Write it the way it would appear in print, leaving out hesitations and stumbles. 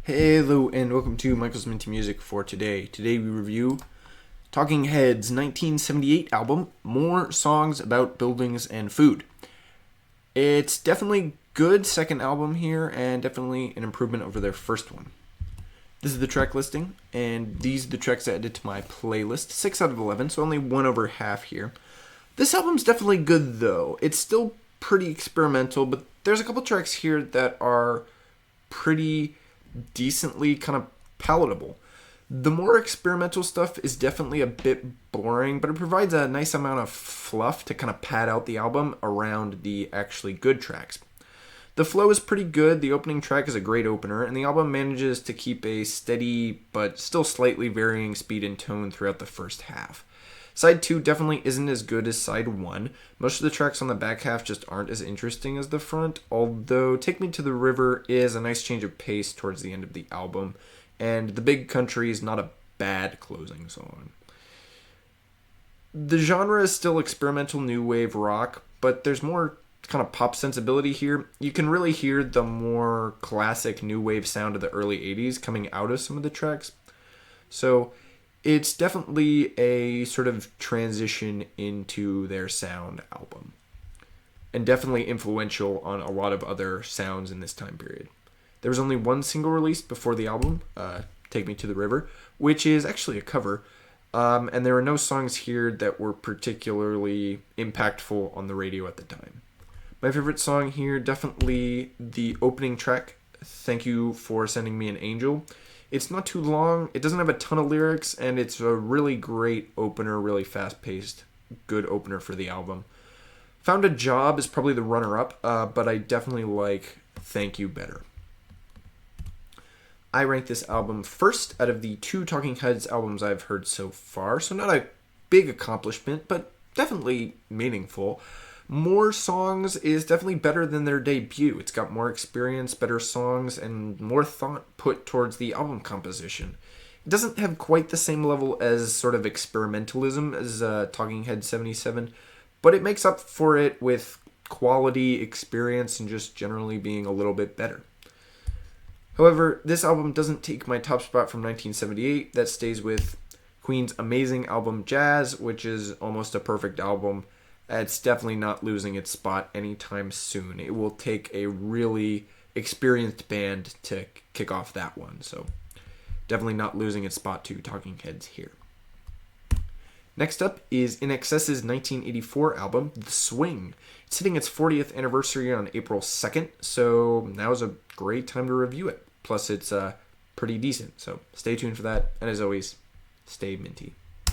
Hello and welcome to Michael's Minty Music for today. Today we review Talking Heads' 1978 album, More Songs About Buildings and Food. It's definitely good second album here and definitely an improvement over their first one. This is the track listing, and these are the tracks I added to my playlist. 6 out of 11, so only one over half here. This album's definitely good though. It's still pretty experimental, but there's a couple tracks here that are pretty decently kind of palatable. The more experimental stuff is definitely a bit boring, but it provides a nice amount of fluff to kind of pad out the album around the actually good tracks. The flow is pretty good, the opening track is a great opener, and the album manages to keep a steady but still slightly varying speed and tone throughout the first half. Side 2 definitely isn't as good as Side 1. Most of the tracks on the back half just aren't as interesting as the front, although Take Me to the River is a nice change of pace towards the end of the album, and The Big Country is not a bad closing song. The genre is still experimental new wave rock, but there's more kind of pop sensibility here. You can really hear the more classic new wave sound of the early 80s coming out of some of the tracks. So it's definitely a sort of transition into their sound album, and definitely influential on a lot of other sounds in this time period. There was only one single released before the album, Take Me to the River, which is actually a cover, and there were no songs here that were particularly impactful on the radio at the time. My favorite song here, definitely the opening track, Thank You for Sending Me an Angel. It's not too long, it doesn't have a ton of lyrics, and it's a really great opener, really fast-paced, good opener for the album. Found a Job is probably the runner-up, but I definitely like Thank You better. I rank this album first out of the 2 Talking Heads albums I've heard so far, so not a big accomplishment, but definitely meaningful. More Songs is definitely better than their debut. It's got more experience, better songs, and more thought put towards the album composition. It doesn't have quite the same level as sort of experimentalism as Talking Heads 77, but it makes up for it with quality, experience, and just generally being a little bit better. However, this album doesn't take my top spot from 1978. That stays with Queen's amazing album Jazz, which is almost a perfect album. It's definitely not losing its spot anytime soon. It will take a really experienced band to kick off that one, so definitely not losing its spot to Talking Heads here. Next up is INXS's 1984 album, The Swing. It's hitting its 40th anniversary on April 2nd, so now is a great time to review it. Plus, it's pretty decent, so stay tuned for that, and as always, stay minty.